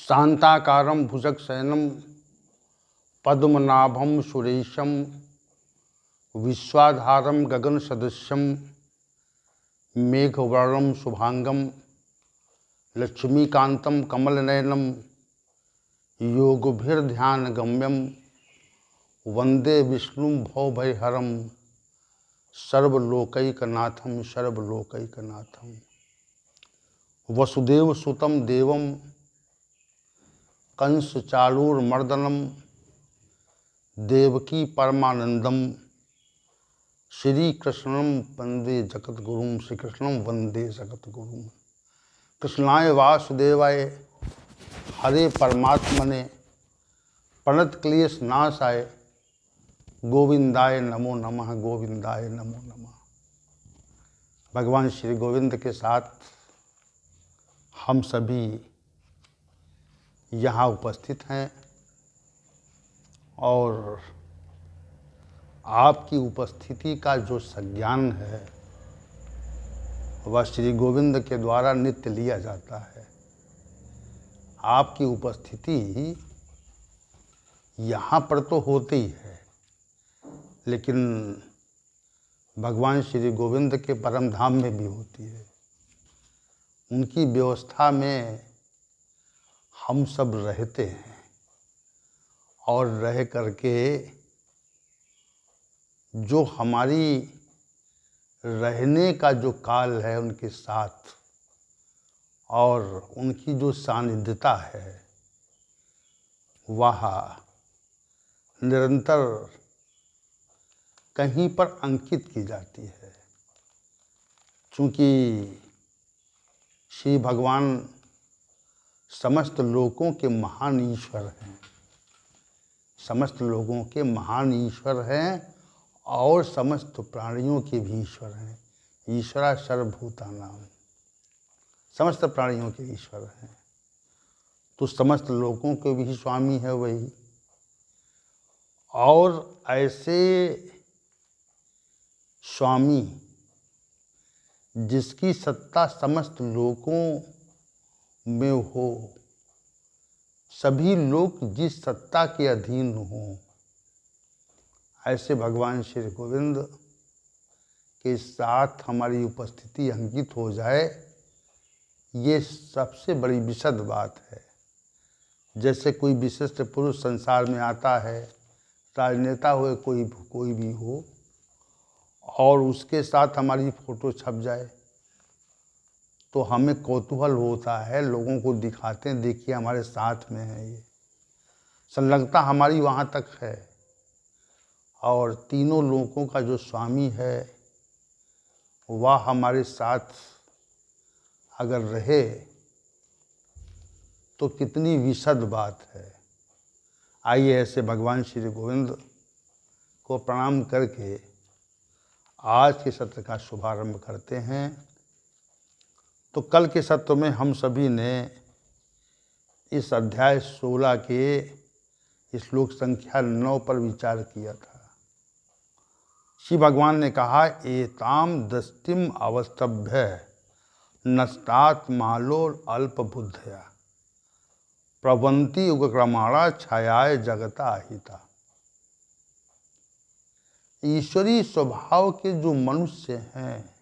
शांताकारं भुजगशयनं पद्मनाभं सुरेशं विश्वाधारं गगनसदृशं मेघवर्णं शुभांगं लक्ष्मीकान्तं कमलनयनं योगभिर्ध्यानगम्यं वंदे विष्णुं भवभयहरं सर्वलोकैकनाथं सर्वलोकैकनाथं। वसुदेवसुतं देवं कंसचाणूरमर्दनं देवकी परमानंदम श्रीकृष्णं वंदे जगद्गुरुं। श्रीकृष्णं वंदे जगद्गुरुं। कृष्णाय वासुदेवाय हरे परमात्मने प्रणतक्लेश नाशाय गोविंदाय नमो नमः। गोविंदाय नमो नमः। भगवान श्री गोविंद के साथ हम सभी यहाँ उपस्थित हैं और आपकी उपस्थिति का जो संज्ञान है वह श्री गोविंद के द्वारा नित्य लिया जाता है। आपकी उपस्थिति यहाँ पर तो होती है, लेकिन भगवान श्री गोविंद के परम धाम में भी होती है। उनकी व्यवस्था में हम सब रहते हैं और रह करके जो हमारी रहने का जो काल है उनके साथ और उनकी जो सानिध्यता है वह निरंतर कहीं पर अंकित की जाती है। चूँकि श्री भगवान समस्त लोगों के महान ईश्वर हैं, समस्त लोगों के महान ईश्वर हैं और समस्त प्राणियों के भी ईश्वर हैं। ईश्वरा सर्वभूतानां, समस्त प्राणियों के ईश्वर हैं तो समस्त लोगों के भी स्वामी है वही। और ऐसे स्वामी जिसकी सत्ता समस्त लोगों में हो, सभी लोग जिस सत्ता के अधीन हों, ऐसे भगवान श्री गोविंद के साथ हमारी उपस्थिति अंकित हो जाए, ये सबसे बड़ी विशद बात है। जैसे कोई विशिष्ट पुरुष संसार में आता है, राजनेता हो कोई भी हो, और उसके साथ हमारी फ़ोटो छप जाए तो हमें कौतूहल होता है, लोगों को दिखाते हैं, देखिए हमारे साथ में है। ये संलग्नता हमारी वहाँ तक है। और तीनों लोगों का जो स्वामी है वह हमारे साथ अगर रहे तो कितनी विशद बात है। आइए ऐसे भगवान श्री गोविंद को प्रणाम करके आज के सत्र का शुभारंभ करते हैं। तो कल के सत्र में हम सभी ने इस अध्याय 16 के श्लोक संख्या 9 पर विचार किया था। श्री भगवान ने कहा, एताम दृष्टिम अवस्तभ्य नष्टात् मालोर अल्प बुद्धया प्रवंती उग्रमाणा छायाय जगता हिता। ईश्वरीय स्वभाव के जो मनुष्य हैं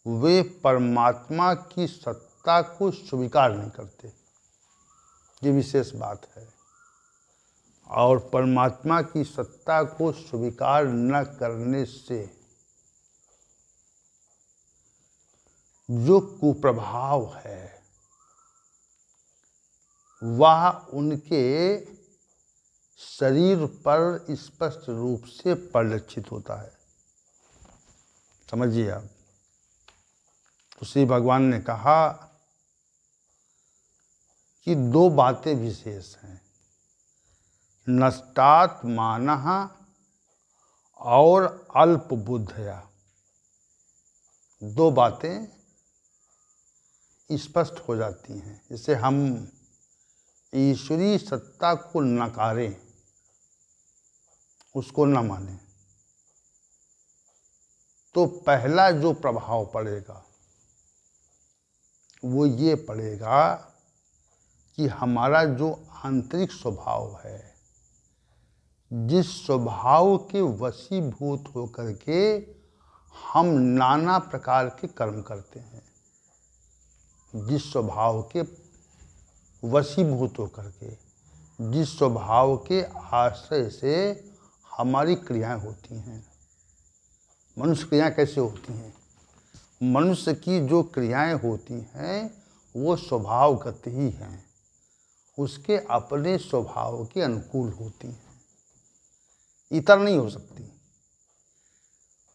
वे परमात्मा की सत्ता को स्वीकार नहीं करते, ये विशेष बात है। और परमात्मा की सत्ता को स्वीकार न करने से जो कुप्रभाव है वह उनके शरीर पर स्पष्ट रूप से परिलक्षित होता है। समझिए आप। तो श्री भगवान ने कहा कि दो बातें विशेष हैं, नष्टात् मानः और अल्प बुद्धया। दो बातें स्पष्ट हो जाती हैं। जैसे हम ईश्वरीय सत्ता को नकारें, उसको न माने, तो पहला जो प्रभाव पड़ेगा वो ये पड़ेगा कि हमारा जो आंतरिक स्वभाव है, जिस स्वभाव के वशीभूत होकर के हम नाना प्रकार के कर्म करते हैं, जिस स्वभाव के वशीभूत होकर के, जिस स्वभाव के आश्रय से हमारी क्रियाएं होती हैं। मनुष्य क्रियाएं कैसे होती हैं? मनुष्य की जो क्रियाएं होती हैं वो स्वभावगत ही हैं, उसके अपने स्वभाव के अनुकूल होती हैं, इतर नहीं हो सकती।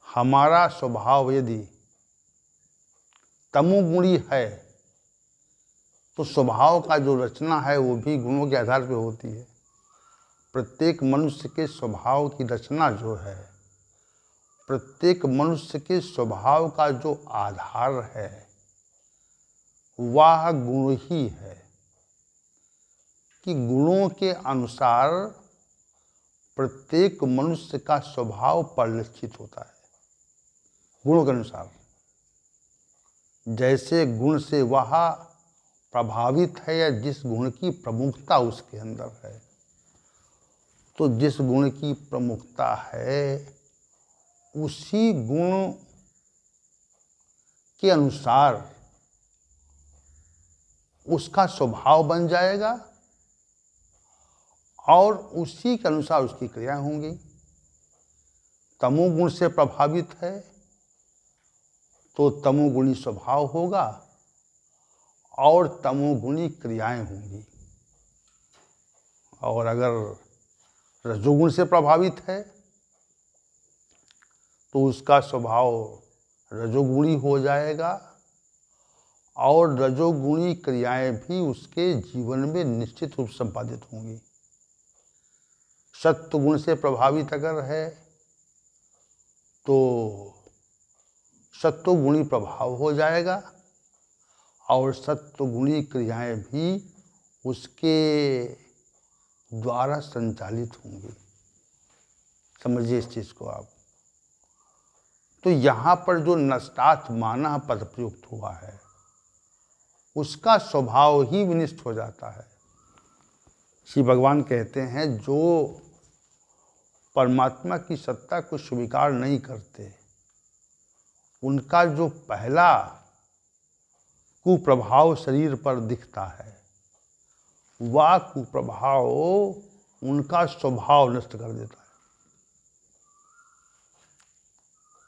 हमारा स्वभाव यदि तमोगुणी है तो स्वभाव का जो रचना है वो भी गुणों के आधार पर होती है। प्रत्येक मनुष्य के स्वभाव की रचना जो है, प्रत्येक मनुष्य के स्वभाव का जो आधार है वह गुण ही है, कि गुणों के अनुसार प्रत्येक मनुष्य का स्वभाव परिलक्षित होता है। गुणों के अनुसार जैसे गुण से वह प्रभावित है या जिस गुण की प्रमुखता उसके अंदर है, तो जिस गुण की प्रमुखता है उसी गुण के अनुसार उसका स्वभाव बन जाएगा और उसी के अनुसार उसकी क्रियाएं होंगी। तमोगुण से प्रभावित है तो तमोगुणी स्वभाव होगा और तमोगुणी क्रियाएं होंगी, और अगर रजोगुण से प्रभावित है तो उसका स्वभाव रजोगुणी हो जाएगा और रजोगुणी क्रियाएं भी उसके जीवन में निश्चित रूप से संपादित होंगी। सत्वगुण से प्रभावित अगर है तो सत्वगुणी प्रभाव हो जाएगा और सत्वगुणी क्रियाएं भी उसके द्वारा संचालित होंगी। समझिए इस चीज को आप। तो यहाँ पर जो नष्टात्मानः पद प्रयुक्त हुआ है उसका स्वभाव ही विनिष्ट हो जाता है। श्री भगवान कहते हैं जो परमात्मा की सत्ता को स्वीकार नहीं करते उनका जो पहला कुप्रभाव शरीर पर दिखता है वह कुप्रभाव उनका स्वभाव नष्ट कर देता है।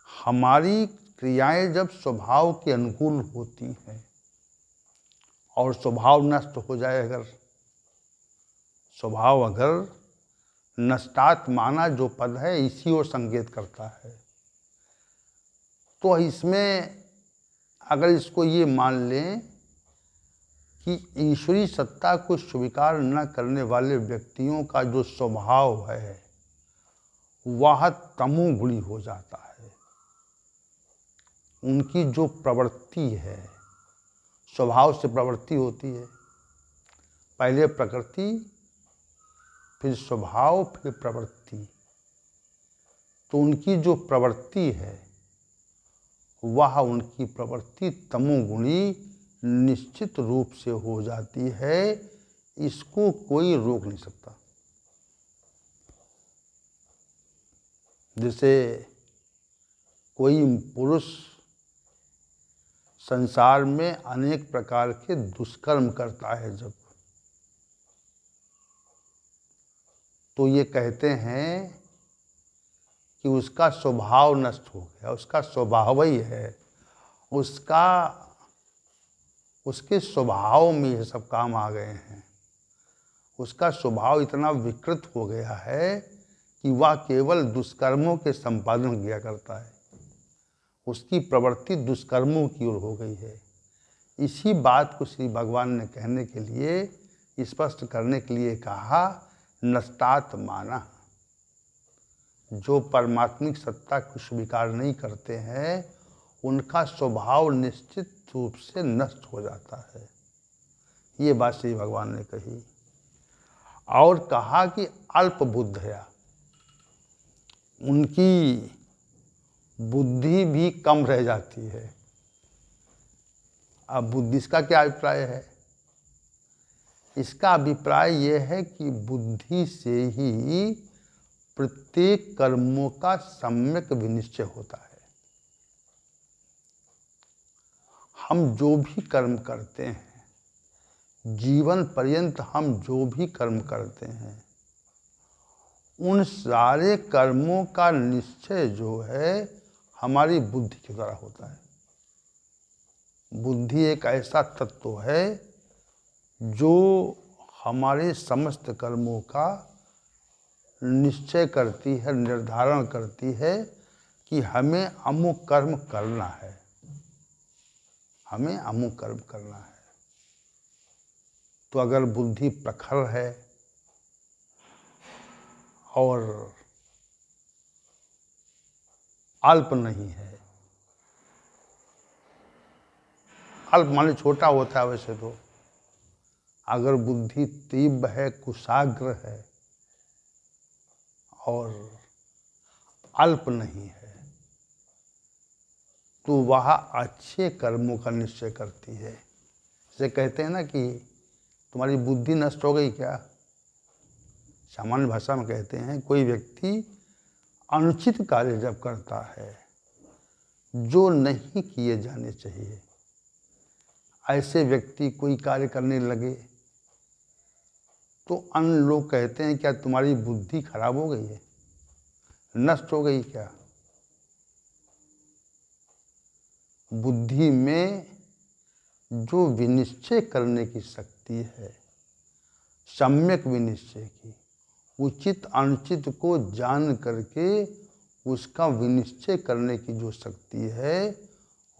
हमारी क्रियाएं जब स्वभाव के अनुकूल होती हैं और स्वभाव नष्ट हो जाए, अगर स्वभाव अगर नष्टात्माना जो पद है इसी ओर संकेत करता है, तो इसमें अगर इसको ये मान लें कि ईश्वरीय सत्ता को स्वीकार न करने वाले व्यक्तियों का जो स्वभाव है वह तमोगुणी हो जाता है। उनकी जो प्रवृत्ति है, स्वभाव से प्रवृत्ति होती है, पहले प्रकृति फिर स्वभाव फिर प्रवृत्ति, तो उनकी जो प्रवृत्ति है वह उनकी प्रवृत्ति तमोगुणी निश्चित रूप से हो जाती है। इसको कोई रोक नहीं सकता। जैसे कोई पुरुष संसार में अनेक प्रकार के दुष्कर्म करता है जब, तो ये कहते हैं कि उसका स्वभाव नष्ट हो गया। उसका स्वभाव ही है, उसके स्वभाव में ये सब काम आ गए हैं। उसका स्वभाव इतना विकृत हो गया है कि वह केवल दुष्कर्मों के संपादन किया करता है। उसकी प्रवृत्ति दुष्कर्मों की ओर हो गई है। इसी बात को श्री भगवान ने कहने के लिए, स्पष्ट करने के लिए कहा, नष्टात्मानः। जो परमात्मिक सत्ता को स्वीकार नहीं करते हैं उनका स्वभाव निश्चित रूप से नष्ट हो जाता है। ये बात श्री भगवान ने कही। और कहा कि अल्प बुद्धया, उनकी बुद्धि भी कम रह जाती है। अब बुद्धि का क्या अभिप्राय है? इसका अभिप्राय यह है कि बुद्धि से ही प्रत्येक कर्मों का सम्यक विनिश्चय होता है। हम जो भी कर्म करते हैं, जीवन पर्यंत हम जो भी कर्म करते हैं, उन सारे कर्मों का निश्चय जो है हमारी बुद्धि के द्वारा होता है। बुद्धि एक ऐसा तत्व है जो हमारे समस्त कर्मों का निश्चय करती है, निर्धारण करती है कि हमें अमुक कर्म करना है, हमें अमुक कर्म करना है। तो अगर बुद्धि प्रखर है और अल्प नहीं है, अल्प माने छोटा होता है वैसे तो, अगर बुद्धि तीव्र है, कुशाग्र है और अल्प नहीं है, तो वह अच्छे कर्मों का निश्चय करती है। जैसे कहते हैं ना कि तुम्हारी बुद्धि नष्ट हो गई क्या, सामान्य भाषा में कहते हैं कोई व्यक्ति अनुचित कार्य जब करता है जो नहीं किए जाने चाहिए, ऐसे व्यक्ति कोई कार्य करने लगे तो अन्य लोग कहते हैं क्या तुम्हारी बुद्धि खराब हो गई है, नष्ट हो गई क्या। बुद्धि में जो विनिश्चय करने की शक्ति है, सम्यक विनिश्चय की, उचित अनुचित को जान करके उसका विनिश्चय करने की जो शक्ति है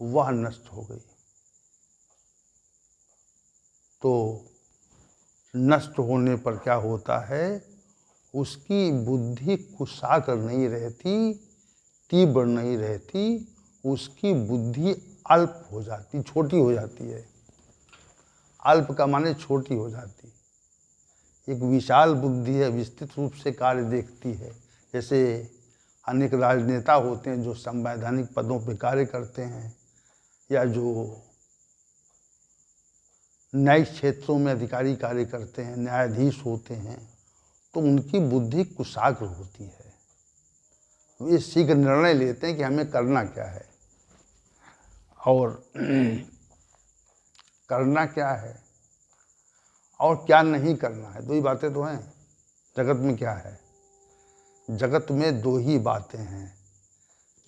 वह नष्ट हो गई। तो नष्ट होने पर क्या होता है, उसकी बुद्धि कुशाग्र नहीं रहती, तीव्र नहीं रहती, उसकी बुद्धि अल्प हो जाती, छोटी हो जाती है। अल्प का माने छोटी हो जाती। एक विशाल बुद्धि है, विस्तृत रूप से कार्य देखती है। जैसे अनेक राजनेता होते हैं जो संवैधानिक पदों पर कार्य करते हैं, या जो न्यायिक क्षेत्रों में अधिकारी कार्य करते हैं, न्यायाधीश होते हैं, तो उनकी बुद्धि कुशाग्र होती है। वे शीघ्र निर्णय लेते हैं कि हमें करना क्या है और करना क्या है और क्या नहीं करना है। दो ही बातें तो हैं जगत में। क्या है जगत में? दो ही बातें हैं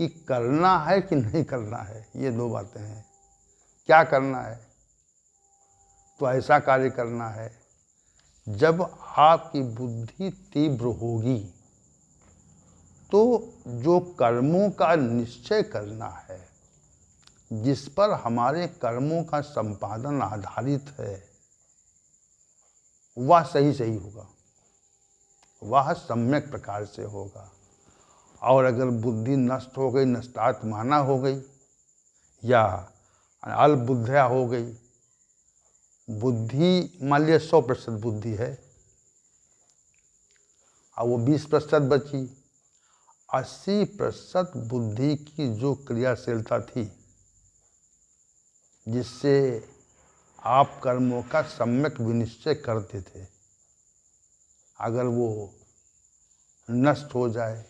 कि करना है कि नहीं करना है, ये दो बातें हैं। क्या करना है? तो ऐसा कार्य करना है जब आपकी बुद्धि तीव्र होगी तो जो कर्मों का निश्चय करना है, जिस पर हमारे कर्मों का संपादन आधारित है, वह सही सही होगा, वह सम्यक प्रकार से होगा। और अगर बुद्धि नष्ट हो गई, नष्टात्माना हो गई या अल्प बुद्धिया हो गई, बुद्धि मान लिया 100% बुद्धि है और वो 20% बची, 80% बुद्धि की जो क्रियाशीलता थी जिससे आप कर्मों का सम्यक विनिश्चय करते थे, अगर वो नष्ट हो जाए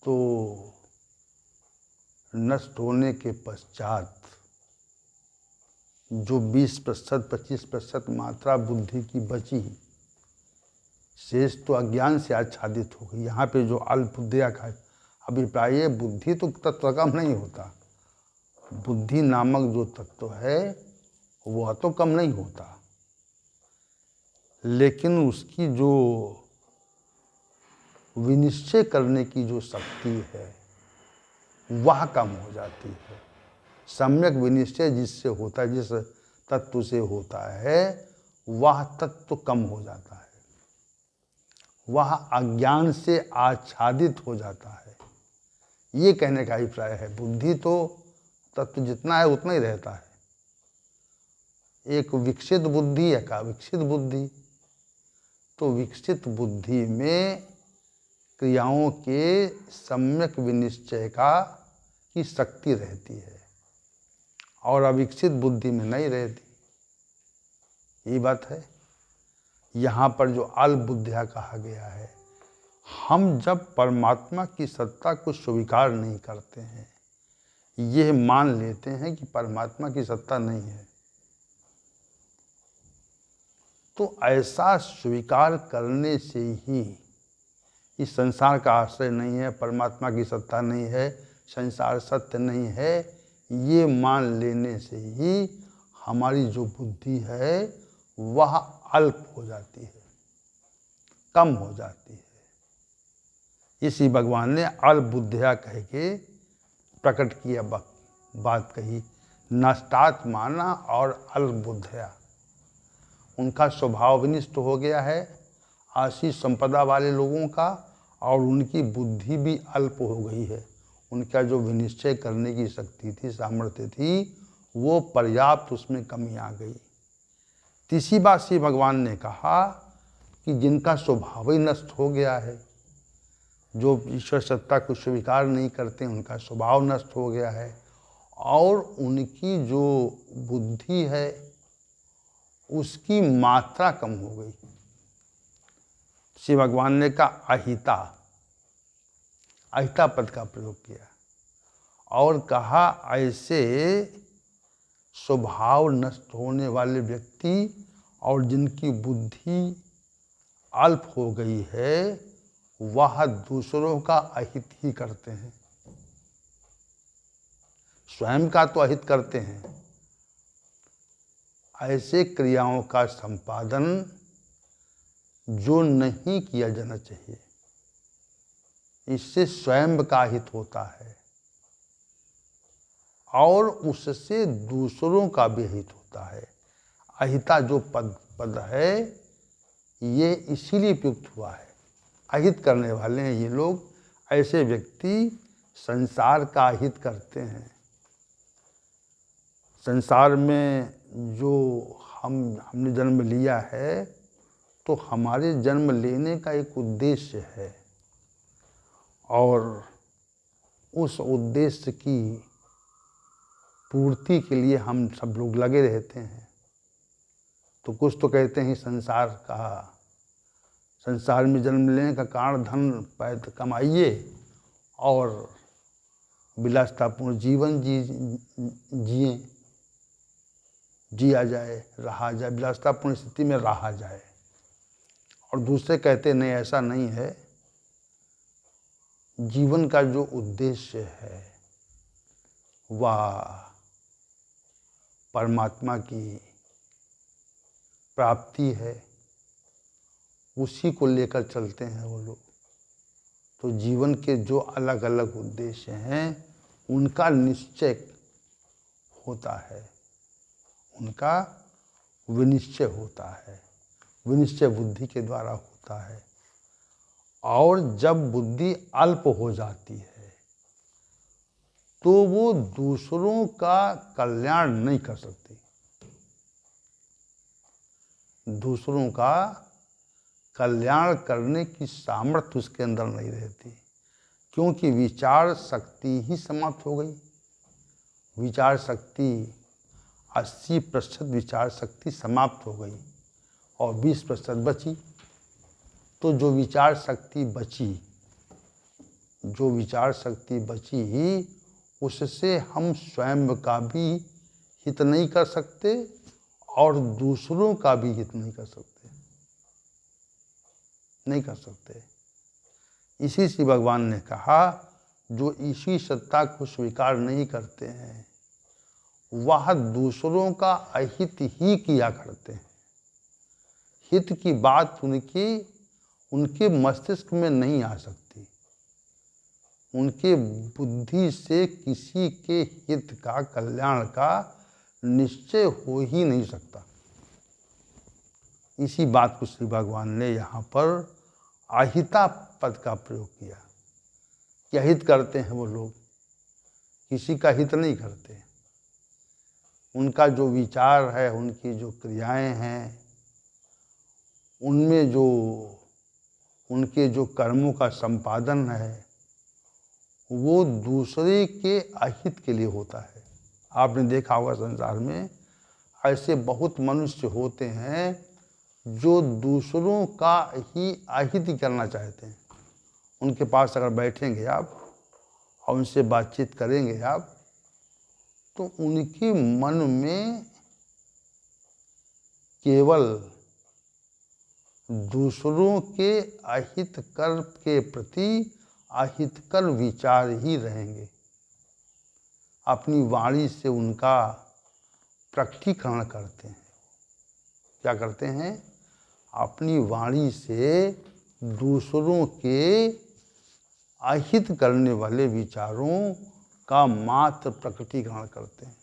तो नष्ट होने के पश्चात जो 20% 25% मात्रा बुद्धि की बची, शेष तो अज्ञान से आच्छादित हो गई। यहाँ पे जो अल्प बुद्धिया का अभिप्राय है, बुद्धि तो तत्व कम नहीं होता, बुद्धि नामक जो तत्व है वह तो कम नहीं होता, लेकिन उसकी जो विनिश्चय करने की जो शक्ति है वह कम हो जाती है। सम्यक विनिश्चय जिससे होता है, जिस तत्व से होता है, वह तत्व कम हो जाता है, वह अज्ञान से आच्छादित हो जाता है। ये कहने का अभिप्राय है। बुद्धि तो तत्व जितना है उतना ही रहता है। एक विकसित बुद्धि है का विकसित बुद्धि, तो विकसित बुद्धि में क्रियाओं के सम्यक विनिश्चय की शक्ति रहती है और अविकसित बुद्धि में नहीं रहती। यही बात है। यहाँ पर जो अल्पबुद्धिया कहा गया है, हम जब परमात्मा की सत्ता को स्वीकार नहीं करते हैं, यह मान लेते हैं कि परमात्मा की सत्ता नहीं है, तो ऐसा स्वीकार करने से ही इस संसार का आश्रय नहीं है, परमात्मा की सत्ता नहीं है, संसार सत्य नहीं है, ये मान लेने से ही हमारी जो बुद्धि है वह अल्प हो जाती है, कम हो जाती है। इसी भगवान ने अल्पबुद्धिया कह के प्रकट किया बात कही। नष्टात्माना और अल्पबुद्धिया, उनका स्वभाव विनिष्ट हो गया है आशीष संपदा वाले लोगों का, और उनकी बुद्धि भी अल्प हो गई है। उनका जो विनिश्चय करने की शक्ति थी, सामर्थ्य थी, वो पर्याप्त उसमें कमी आ गई। तीसरी बात से भगवान ने कहा कि जिनका स्वभाव ही नष्ट हो गया है, जो ईश्वर सत्ता को स्वीकार नहीं करते, उनका स्वभाव नष्ट हो गया है, और उनकी जो बुद्धि है उसकी मात्रा कम हो गई। श्री भगवान ने कहा अहिता, अहिता पद का प्रयोग किया और कहा ऐसे स्वभाव नष्ट होने वाले व्यक्ति और जिनकी बुद्धि अल्प हो गई है, वह दूसरों का अहित ही करते हैं, स्वयं का तो अहित करते हैं। ऐसे क्रियाओं का संपादन जो नहीं किया जाना चाहिए, इससे स्वयं का हित होता है और उससे दूसरों का भी हित होता है। अहिता जो पद है, ये इसीलिए प्रयुक्त हुआ है। अहित करने वाले हैं ये लोग, ऐसे व्यक्ति संसार का हित करते हैं। संसार में जो हमने जन्म लिया है, तो हमारे जन्म लेने का एक उद्देश्य है और उस उद्देश्य की पूर्ति के लिए हम सब लोग लगे रहते हैं। तो कुछ तो कहते हैं संसार में जन्म लेने का कारण धन पैदा कमाइए और विलासितापूर्ण जीवन जिया जाए, रहा जाए, विलासितापूर्ण स्थिति में रहा जाए। और दूसरे कहते नहीं, ऐसा नहीं है। जीवन का जो उद्देश्य है वह परमात्मा की प्राप्ति है, उसी को लेकर चलते हैं वो लोग। तो जीवन के जो अलग अलग उद्देश्य हैं उनका निश्चय होता है, उनका विनिश्चय होता है, विनिश्चय बुद्धि के द्वारा होता है। और जब बुद्धि अल्प हो जाती है तो वो दूसरों का कल्याण नहीं कर सकती, दूसरों का कल्याण करने की सामर्थ्य उसके अंदर नहीं रहती, क्योंकि विचार शक्ति ही समाप्त हो गई। विचार शक्ति 80% विचार शक्ति समाप्त हो गई और 20% बची। तो जो विचार शक्ति बची ही, उससे हम स्वयं का भी हित नहीं कर सकते और दूसरों का भी हित नहीं कर सकते। इसी से भगवान ने कहा जो ईश्वरी सत्ता को स्वीकार नहीं करते हैं वह दूसरों का अहित ही किया करते हैं। हित की बात उनके मस्तिष्क में नहीं आ सकती, उनके बुद्धि से किसी के हित का, कल्याण का निश्चय हो ही नहीं सकता। इसी बात को श्री भगवान ने यहाँ पर अहिता पद का प्रयोग किया कि अहित करते हैं वो लोग, किसी का हित नहीं करते। उनका जो विचार है, उनकी जो क्रियाएं हैं, उनमें जो उनके जो कर्मों का संपादन है वो दूसरे के अहित के लिए होता है। आपने देखा होगा संसार में ऐसे बहुत मनुष्य होते हैं जो दूसरों का ही अहित करना चाहते हैं। उनके पास अगर बैठेंगे आप और उनसे बातचीत करेंगे आप, तो उनके मन में केवल दूसरों के अहितकर के प्रति अहितकर विचार ही रहेंगे। अपनी वाणी से उनका प्रकटीकरण करते हैं। क्या करते हैं? अपनी वाणी से दूसरों के अहित करने वाले विचारों का मात्र प्रकटीकरण करते हैं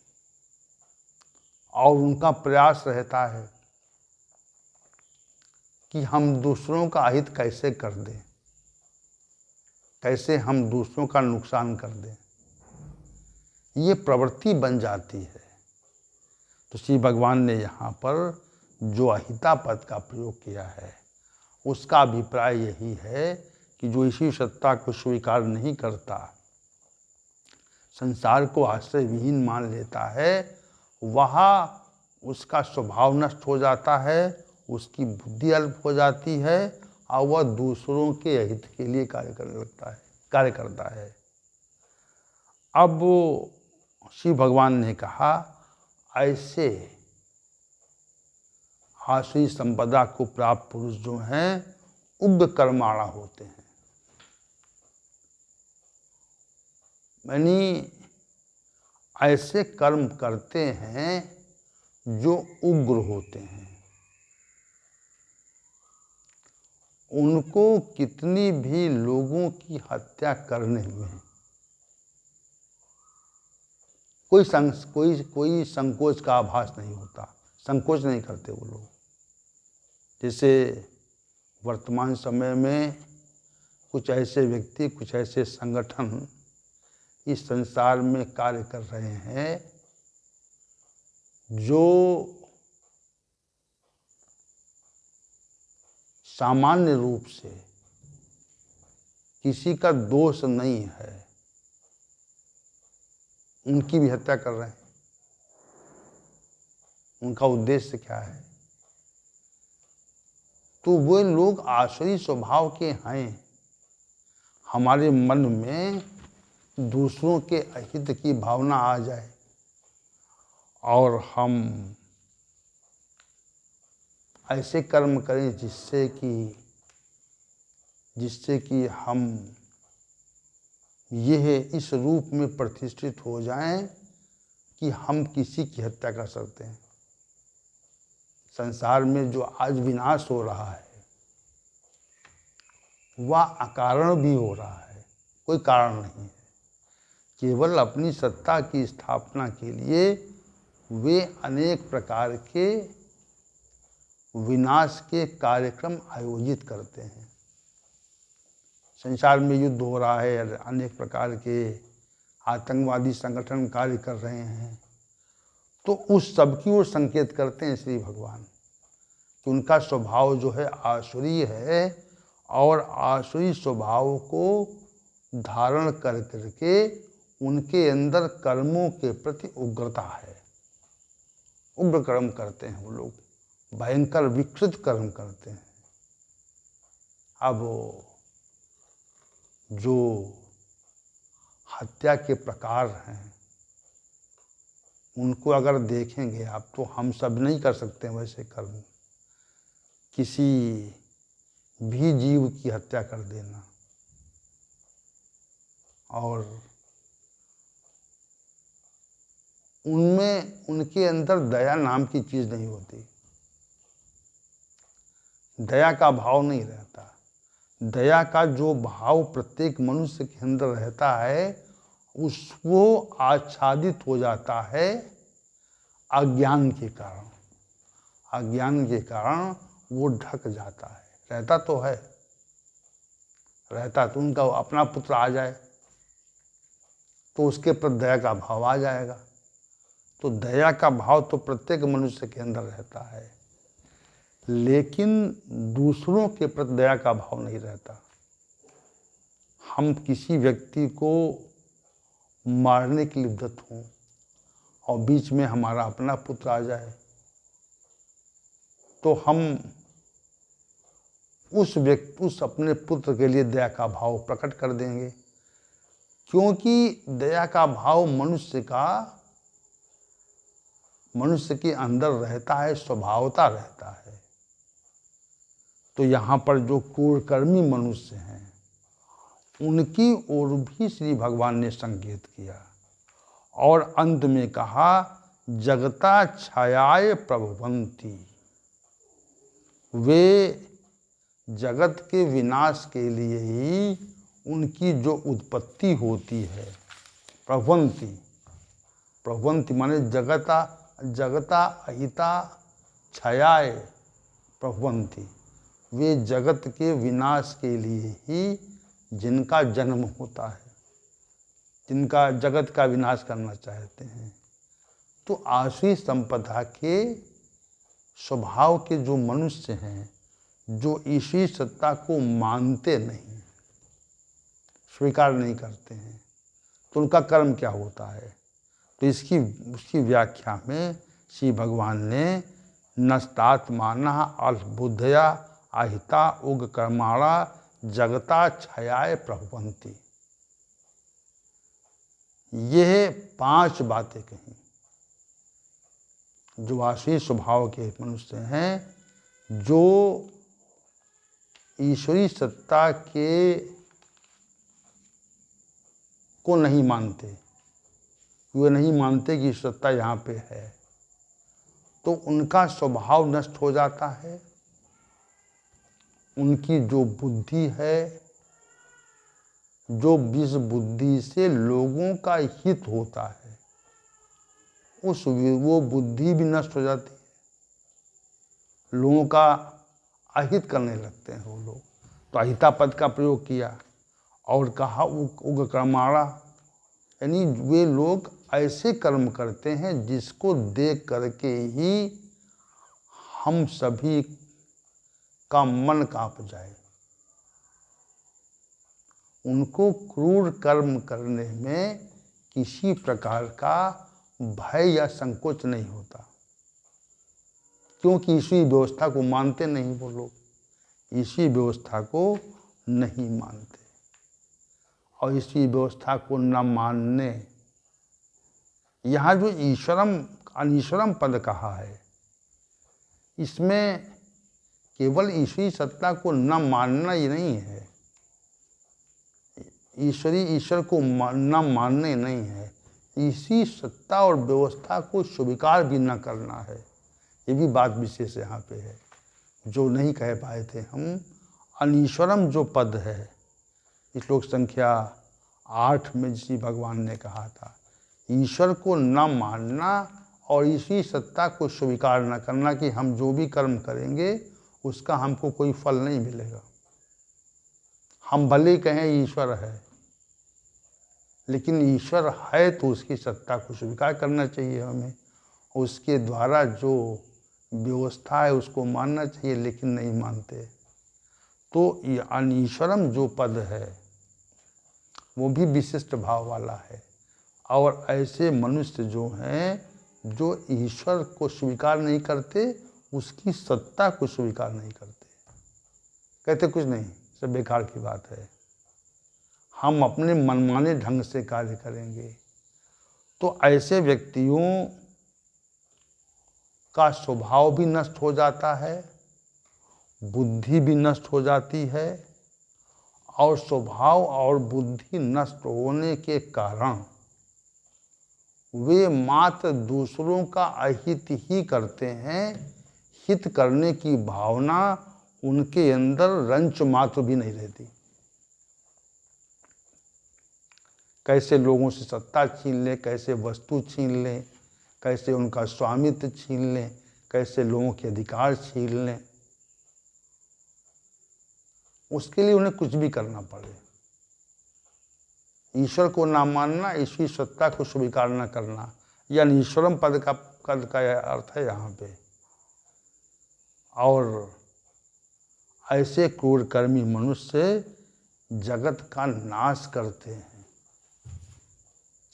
और उनका प्रयास रहता है कि हम दूसरों का अहित कैसे कर दें, कैसे हम दूसरों का नुकसान कर दें। ये प्रवृत्ति बन जाती है। तो श्री भगवान ने यहाँ पर जो अहिता पद का प्रयोग किया है, उसका अभिप्राय यही है कि जो ईश्वरीय सत्ता को स्वीकार नहीं करता, संसार को आश्रय विहीन मान लेता है, वह उसका स्वभाव नष्ट हो जाता है, उसकी बुद्धि अल्प हो जाती है और वह दूसरों के हित के लिए कार्य करता है। अब शिव भगवान ने कहा, ऐसे आसुरी संपदा को प्राप्त पुरुष जो हैं उग्र कर्माणा होते हैं। यानी ऐसे कर्म करते हैं जो उग्र होते हैं। उनको कितनी भी लोगों की हत्या करने में कोई संकोच का आभास नहीं होता, संकोच नहीं करते वो लोग। जैसे वर्तमान समय में कुछ ऐसे व्यक्ति, कुछ ऐसे संगठन इस संसार में कार्य कर रहे हैं जो सामान्य रूप से किसी का दोष नहीं है, उनकी भी हत्या कर रहे हैं। उनका उद्देश्य क्या है? तो वो लोग आसुरी स्वभाव के हैं। हमारे मन में दूसरों के अहित की भावना आ जाए और हम ऐसे कर्म करें जिससे कि हम यह इस रूप में प्रतिष्ठित हो जाएं कि हम किसी की हत्या कर सकते हैं। संसार में जो आज विनाश हो रहा है वह अकारण भी हो रहा है, कोई कारण नहीं है। केवल अपनी सत्ता की स्थापना के लिए वे अनेक प्रकार के विनाश के कार्यक्रम आयोजित करते हैं। संसार में युद्ध हो रहा है, अनेक प्रकार के आतंकवादी संगठन कार्य कर रहे हैं, तो उस सब की ओर संकेत करते हैं श्री भगवान कि उनका स्वभाव जो है आसुरी है और आसुरी स्वभाव को धारण कर करके उनके अंदर कर्मों के प्रति उग्रता है। उग्र कर्म करते हैं वो लोग, भयंकर विकृत कर्म करते हैं। अब जो हत्या के प्रकार हैं उनको अगर देखेंगे आप, तो हम सब नहीं कर सकते वैसे कर्म। किसी भी जीव की हत्या कर देना और उनमें, उनके अंदर दया नाम की चीज़ नहीं होती, दया का भाव नहीं रहता। दया का जो भाव प्रत्येक मनुष्य के अंदर रहता है वो आच्छादित हो जाता है अज्ञान के कारण। अज्ञान के कारण वो ढक जाता है। रहता तो है, रहता तो उनका अपना पुत्र आ जाए तो उसके प्रति दया का भाव आ जाएगा। तो दया का भाव तो प्रत्येक मनुष्य के अंदर रहता है, लेकिन दूसरों के प्रति दया का भाव नहीं रहता। हम किसी व्यक्ति को मारने के लिए उद्यत हों और बीच में हमारा अपना पुत्र आ जाए तो हम उस अपने पुत्र के लिए दया का भाव प्रकट कर देंगे, क्योंकि दया का भाव मनुष्य के अंदर रहता है, स्वभावता रहता है। तो यहाँ पर जो क्रूरकर्मी मनुष्य हैं उनकी ओर भी श्री भगवान ने संकेत किया और अंत में कहा, जगता छायाय प्रभवन्ति। वे जगत के विनाश के लिए ही उनकी जो उत्पत्ति होती है, प्रभवन्ति माने जगता अहिता छायाय प्रभवन्ति। वे जगत के विनाश के लिए ही जिनका जन्म होता है, जिनका जगत का विनाश करना चाहते हैं। तो आसुरी संपदा के स्वभाव के जो मनुष्य हैं, जो ईश्वरीय सत्ता को मानते नहीं, स्वीकार नहीं करते हैं, तो उनका कर्म क्या होता है? तो उसकी व्याख्या में श्री भगवान ने नष्टात्मानः अल्पबुद्धया अहिता उग कर्माणा जगता छायाय प्रभवन्ति। यह 5 बातें कहीं जो आसुरी स्वभाव के मनुष्य हैं, जो ईश्वरीय सत्ता को नहीं मानते, वे नहीं मानते कि सत्ता यहाँ पे है, तो उनका स्वभाव नष्ट हो जाता है। उनकी जो बुद्धि है, जो जिस बुद्धि से लोगों का हित होता है, वो बुद्धि भी नष्ट हो जाती है। लोगों का अहित करने लगते हैं वो लोग। तो अहिता पद का प्रयोग किया और कहा उग कर्माणा, यानी वे लोग ऐसे कर्म करते हैं जिसको देख करके ही हम सभी का मन कांप जाए। उनको क्रूर कर्म करने में किसी प्रकार का भय या संकोच नहीं होता, क्योंकि इसी व्यवस्था को मानते नहीं वो लोग, इसी व्यवस्था को नहीं मानते। और इसी व्यवस्था को न मानने, यहाँ जो अनीश्वरम पद कहा है, इसमें केवल ईश्वरी सत्ता को न मानना ही नहीं है, ईश्वर को न मानने नहीं है, इसी सत्ता और व्यवस्था को स्वीकार भी न करना है। ये भी बात विशेष यहाँ पे है, जो नहीं कह पाए थे हम। अनीश्वरम जो पद है, श्लोक संख्या 8 में श्री भगवान ने कहा था, ईश्वर को न मानना और इसी सत्ता को स्वीकार न करना कि हम जो भी कर्म करेंगे उसका हमको कोई फल नहीं मिलेगा। हम भले कहें ईश्वर है, लेकिन ईश्वर है तो उसकी सत्ता को स्वीकार करना चाहिए हमें, उसके द्वारा जो व्यवस्था है उसको मानना चाहिए, लेकिन नहीं मानते। तो ये अनीश्वरम जो पद है वो भी विशिष्ट भाव वाला है। और ऐसे मनुष्य जो हैं, जो ईश्वर को स्वीकार नहीं करते, उसकी सत्ता को स्वीकार नहीं करते, कहते कुछ नहीं, सब बेकार की बात है, हम अपने मनमाने ढंग से कार्य करेंगे। तो ऐसे व्यक्तियों का स्वभाव भी नष्ट हो जाता है, बुद्धि भी नष्ट हो जाती है, और स्वभाव और बुद्धि नष्ट होने के कारण वे मात्र दूसरों का अहित ही करते हैं, हित करने की भावना उनके अंदर रंच मात्र भी नहीं रहती। कैसे लोगों से सत्ता छीन लें, कैसे वस्तु छीन लें, कैसे उनका स्वामित्व छीन लें, कैसे लोगों के अधिकार छीन लें, उसके लिए उन्हें कुछ भी करना पड़े। ईश्वर को ना मानना, ईश्वरी सत्ता को स्वीकार न करना, यह ईश्वरम पद का अर्थ है यहाँ पे। और ऐसे क्रूरकर्मी मनुष्य जगत का नाश करते हैं।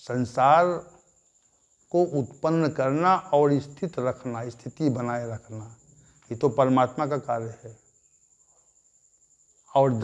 संसार को उत्पन्न करना और स्थिति बनाए रखना, ये तो परमात्मा का कार्य है। और